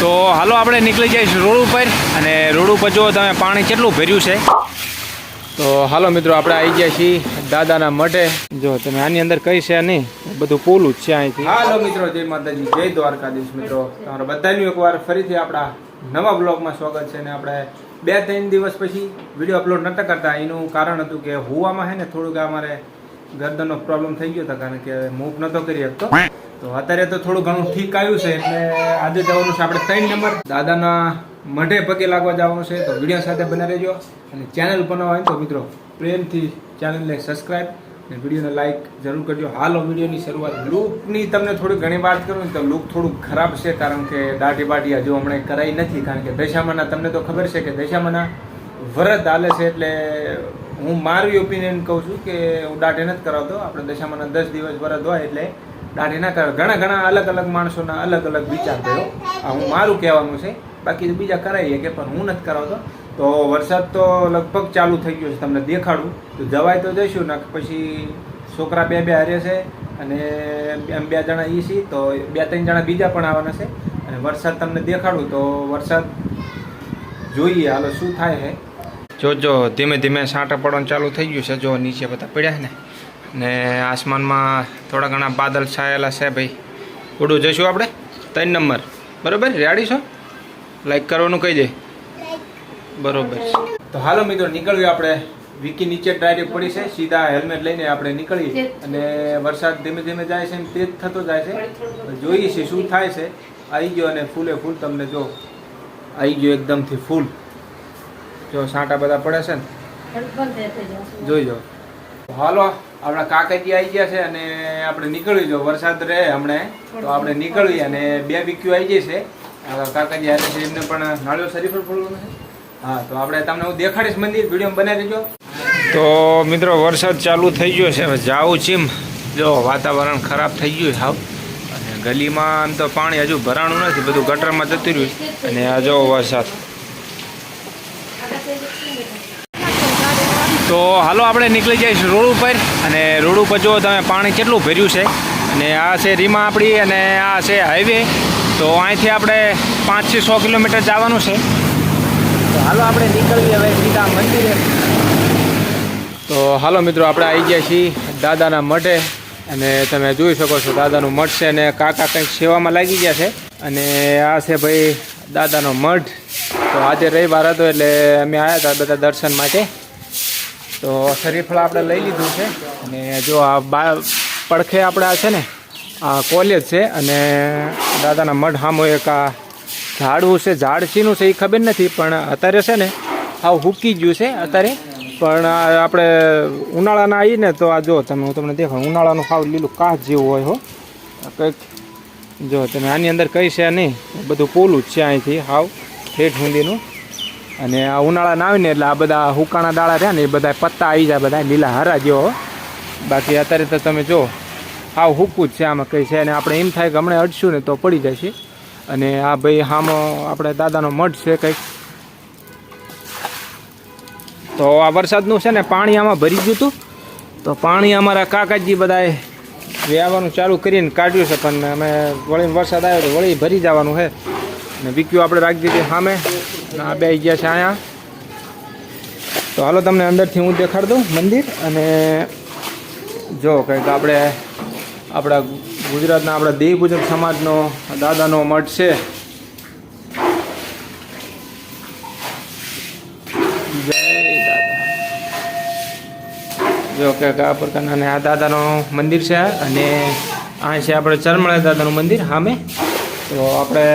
તો હાલો આપણે નીકળી જઈશું રોડ ઉપર અને રોડ ઉપર જો તમે પાણી કેટલું ભર્યું છે. તો હાલો મિત્રો આપણે આવી ગયા છીએ દાદાના મઢે. જો તમે આની અંદર કઈ છે નહીં, બધું પોલું જ છે અહીંથી. હાલો મિત્રો, જય માતાજી, જય દ્વારકાધીશ. મિત્રો તમારા બધાનું એકવાર ફરીથી આપણા નવા બ્લોગમાં સ્વાગત છે. ને આપણે 2-3 દિવસ પછી વિડીયો અપલોડ નહોતા કરતા. એનું કારણ હતું કે હુવામાં છે ને થોડુંક અમારે ગરદનનો પ્રોબ્લેમ થઈ ગયો હતો, કારણ કે મૂવ નહોતો કરી શકતો. તો અત્યારે તો થોડું ઘણું ઠીક આવ્યું છે, એટલે આજે જવાનું છે આપણે 3 નંબર દાદાના મઢે પગે લાગવા જવાનું છે. તો વિડીયો સાથે બના રહેજો અને ચેનલ બનાવવા હોય તો મિત્રો પ્રેમથી ચેનલને સબસ્ક્રાઈબ અને વિડીયોને લાઈક જરૂર કરજો. હાલો વિડીયોની શરૂઆત. લુકની તમને થોડી ઘણી વાત કરું ને તો લુક થોડુંક ખરાબ છે, કારણ કે દાઢી બાટી હજુ હમણાં કરાઈ નથી. કારણ કે દશામાના તમને તો ખબર છે કે દશામાના વ્રત હાલે છે, એટલે હું મારી ઓપિનિયન કહું છું કે હું દાઢી નથી કરાવતો. આપણે દશામાના 10 દિવસ વ્રત હોય એટલે દાઢી ના કરાવ. ઘણા અલગ અલગ માણસોના અલગ અલગ વિચાર થયો. આ હું મારું કહેવાનું છે, બાકી બીજા કરાવીએ કે પણ હું નથી કરાવતો. તો વરસાદ તો લગભગ ચાલુ થઈ ગયો છે, તમને દેખાડું. તો જવાય તો જઈશું ને, પછી છોકરા બે હારે છે અને એમ 2 જણા એ છીએ, તો 2-3 જણા બીજા પણ આવવાના છે. અને વરસાદ તમને દેખાડું તો વરસાદ જોઈએ હાલો શું થાય છે. જો ધીમે ધીમે છાંટા પડવાનું ચાલુ થઈ ગયું છે. જો નીચે બધા પડ્યા છે ને આસમાનમાં થોડા ઘણા બાદલ છાયેલા છે. ભાઈ ઉડું જઈશું આપણે 3 નંબર. બરાબર, રેડી છો? લાઈક કરવાનું કહી દે. બરોબર. તો હાલો મિત્રો નીકળ્યું આપણે. વિકી નીચે ડાયરેક્ટ પડી છે, સીધા હેલ્મેટ લઈને આપણે નીકળીએ. અને વરસાદ ધીમે ધીમે જાય છે, તેજ થતો જાય છે. જોઈએ છીએ શું થાય છે. આવી ગયો અને ફૂલે ફૂલ તમને જો આવી ગયો એકદમથી ફૂલ. જો છાંટા બધા પડે છે ને, જોઈજો. હાલો આપણા કાકાજી આવી ગયા છે અને આપણે નીકળ્યું. જો વરસાદ રહે હમણાં તો આપણે નીકળીએ. અને 2 વિક્યુ આવી જાય છે. કાકાજી આવે છે, એમને પણ નાળિયો શરીફળ ફોડવાનું છે. હા, તો આપણે તમને હું દેખાડીશ મંદિર, વિડીયો બનાવી દેજો. તો મિત્રો વરસાદ ચાલુ થઈ ગયો છે, હવે જાવું ચીમ. જો વાતાવરણ ખરાબ થઈ ગયું હાવ. અને ગલીમાં આમ તો પાણી હજુ ભરાણું નથી, બધું ગટરમાં જતું રહ્યું. અને આ જો વરસાદ. તો હાલો આપણે નીકળી જઈશું રોડ ઉપર. અને રોડ ઉપર જો તમે પાણી કેટલું ભર્યું છે. અને આ છે રીમા આપણી અને આ છે હાઈવે. તો અહીંથી આપણે 5 થી 6 કિલોમીટર જવાનું છે. તો હાલો આપણે નીકળીએ હવે સીધા મંદિરે. તો હાલો મિત્રો આપણે આવી ગયા છીએ દાદાના મઢે. અને તમે જોઈ શકો છો દાદાનું મઠ છે. અને કાકા કંઈક સેવામાં લાગી ગયા છે. અને આ છે ભાઈ દાદાનો મઢ. તો આજે રવિવાર હતો એટલે અમે આવ્યા હતા બધા દર્શન માટે. તો શરીફળ આપણે લઈ લીધું છે. અને જો આ પડખે આપણે આ છે ને આ કોલેજ છે. અને દાદાના મઢ સામો એક આ ઝાડવું છે. ઝાડ શીનું છે એ ખબર નથી, પણ અત્યારે છે ને હાવ હૂકી ગયું છે અત્યારે. પણ આપણે ઉનાળાના આવીએ ને તો આ જો તમે, હું તમને દેખાડું. ઉનાળાનું હાવ લીલું કાચ જેવું હોય હો કંઈક. જો તમે આની અંદર કઈ છે નહીં, બધું પોલું જ છે અહીંથી હાવ ઠેઠ સુધીનું. અને આ ઉનાળાના આવે ને એટલે આ બધા હુકાણા ડાળા રહ્યા ને એ બધા પત્તા આવી જાય, બધા લીલા હરા જેવો. બાકી અત્યારે તો તમે જો હાવ હૂકું જ છે. આમાં કંઈ છે. અને આપણે એમ થાય કે હમણાં અડશું ને તો પડી જાય છે. અને આ ભાઈ હામો આપણે દાદાનો મઠ છે કંઈક. તો આ વરસાદનું છે ને પાણી આમાં ભરી ગયું હતું. તો પાણી અમારા કાકાજી બધાએ વેવાનું ચાલુ કરીને કાઢ્યું છે, પણ અમે વળી વરસાદ આવ્યો તો વળી ભરી જવાનું છે. અને વિક્યુ આપણે રાખી દીધી સામે. આ બે ગયા છે અહીંયા. તો હાલો તમને અંદરથી હું દેખાડ દઉં મંદિર. અને જો કંઈક આપણે આપણા ગુજરાતના આપણા દેવપૂજક સમાજનો દાદાનો મઠ છે. જય દાદા. જો કે આ પ્રકારના અને આ દાદાનું મંદિર છે. અને આ છે આપણે ચરમળા દાદાનું મંદિર સામે. તો આપણે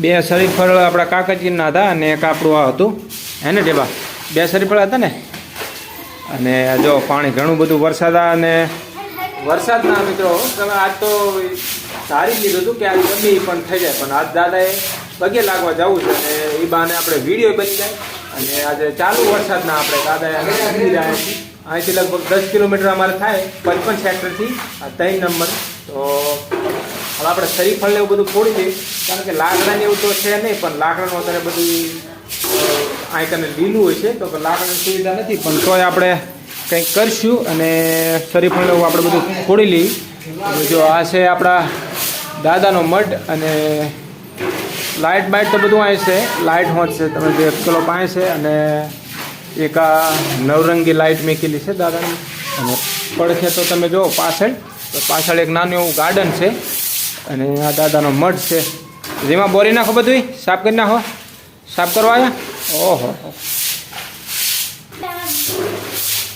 2 શરીફળ આપણા કાકાજીના હતા અને એક આપણું આ હતું હે ને ટેબા. 2 શરીફળ હતા ને. અને જો પાણી ઘણું બધું વરસાદ અને વરસાદના મિત્રો તમે આજ તો ધારી લીધું હતું કે આજ ગમે પણ થઈ જાય, પણ આજ દાદાએ પગે લાગવા જવું છે. અને એ બહાને આપણે વિડીયો બની જાય. અને આજે ચાલુ વરસાદના આપણે દાદાએ નીકળી રહ્યા છીએ. અહીંથી લગભગ 10 કિલોમીટર અમારે થાય 55 સેક્ટરથી આ 3 નંબર. તો હવે આપણે શરીફળ ને એવું બધું ફોડી દઈએ, કારણ કે લાકડાને એવું તો છે નહીં. પણ લાકડાનું અત્યારે બધું અહીં કને લીલું હોય છે, તો લાકડાની સુવિધા નથી. પણ તોય આપણે કંઈક કરશું. અને શરીફળ એવું આપણે બધું ફોડી લઈએ. જો આ છે આપણા દાદાનો મઢ. અને લાઇટ બાઇટ તો બધું અહીં છે, લાઇટ હોત છે, તમે જે 1 કિલો પાણી છે અને એક આ નવરંગી લાઇટ મેકેલી છે દાદાની. અને પડખે તો તમે જુઓ પાછળ એક નાનું એવું ગાર્ડન છે અને આ દાદાનો મઠ છે, જેમાં બોરી નાખો, બધું સાફ કરી નાખો. સાફ કરવા આવ્યા? ઓહો.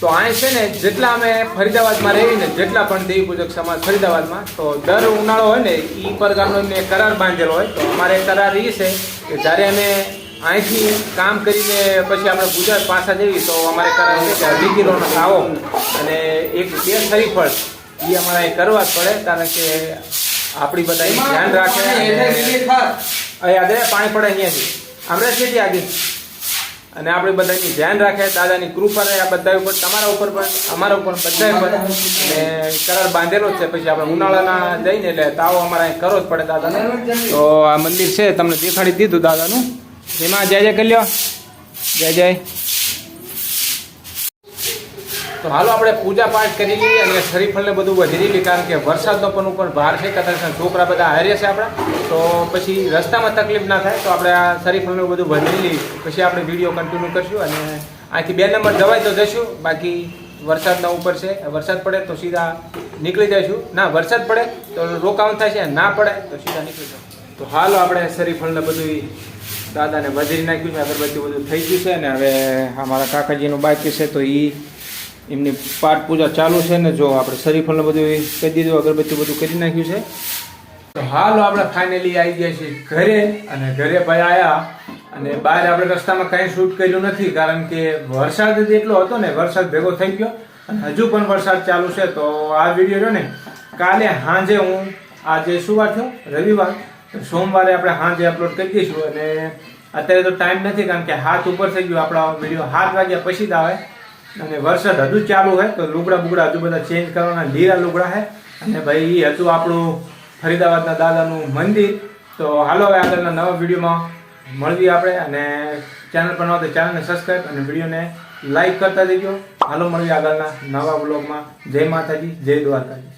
તો અહીં છે ને જેટલા અમે ફરીદાબાદમાં રહીએ ને, જેટલા પણ દેવી પૂજક સમાજ ફરીદાબાદમાં, તો દર ઉનાળો હોય ને એ પ્રકારનો એમને કરાર બાંધેલો હોય. તો અમારે કરાર એ છે કે જ્યારે અમે અહીંથી કામ કરીને પછી આપણે ગુજરાત પાછા જઈએ તો અમારે કરાર છે કે 2 કિલોનો સાવો અને 1-2 શરીફળ એ અમારે અહીં કરવા જ પડે, કારણ કે આપણી બધા ધ્યાન રાખે. પાણી પડે અહીંયાથી આપણે છે આગળ, અને આપણે બધાની ધ્યાન રાખે, દાદાની કૃપા રહે આ બધા ઉપર, તમારા ઉપર પણ, અમારા ઉપર, બધા ઉપર. અને કરાર બાંધેલો જ છે. પછી આપણે ઉનાળાના જઈને એટલે તાવો અમારે અહીં કરવો જ પડે દાદાને. તો આ મંદિર છે તમને દેખાડી દીધું દાદાનું, એમાં જય જય કરી લ્યો, જય જય. તો હાલો આપણે પૂજા પાઠ કરી લઈએ અને શરીફળને બધું વધી લઈએ, કારણ કે વરસાદનો પણ ઉપર ભાર છે, કદાચ છોકરા બધા હારે છે આપણા, તો પછી રસ્તામાં તકલીફ ના થાય. તો આપણે આ શરીફળને બધું વધી લઈએ, પછી આપણે વિડીયો કન્ટિન્યુ કરશું અને અહીંથી 2 નંબર જવાય તો જશું, બાકી વરસાદના ઉપર છે. વરસાદ પડે તો સીધા નીકળી જઈશું, ના વરસાદ પડે તો રોકાવાનું થાય છે, ના પડે તો સીધા નીકળી જાય. તો હાલો આપણે શરીફળને બધું દાદાને વધી નાખ્યું છે, અગરબત્તી બધું થઈ ગયું છે. અને હવે અમારા કાકાજીનું બાકી છે તો એમની પાઠ પૂજા ચાલુ છે ને. જો આપણે શરીફળને બધું કહી દીધું, અગરબત્તી બધું કરી નાખ્યું છે. તો હાલો આપણે ફાઇનલી આવી ગયા છીએ ઘરે. અને ઘરે ભાઈ આવ્યા અને બહાર આપણે રસ્તામાં કંઈ શૂટ કર્યું નથી, કારણ કે વરસાદ જ એટલો હતો ને, વરસાદ ભેગો થઈ ગયો અને હજુ પણ વરસાદ ચાલુ છે. તો આ વિડીયો જો ને કાલે સાંજે હું, આજે શું વાર થયો? રવિવાર. તો સોમવારે આપણે સાંજે અપલોડ કરી દઈશું. અને અત્યારે તો ટાઈમ નથી, કારણ કે 7 ઉપર થઈ ગયો, આપણા વિડીયો 7 વાગ્યા પછી જ આવે અને વરસાદ હજુ ચાલુ હોય. તો લુગડા બુગડા હજુ બધા ચેન્જ કરવાના, લીલા લુગડા છે. અને ભાઈ એ હતું આપણું ફરીદાબાદના દાદાનું મંદિર. તો હાલો હવે આગળના નવા વિડીયોમાં મળીએ આપણે. અને ચેનલ પર ન હોય તો ચેનલને સબસ્ક્રાઈબ અને વિડીયોને લાઈક કરતા જજો. હાલો મળીએ આગળના નવા બ્લોગમાં. જય માતાજી, જય દ્વારકાજી.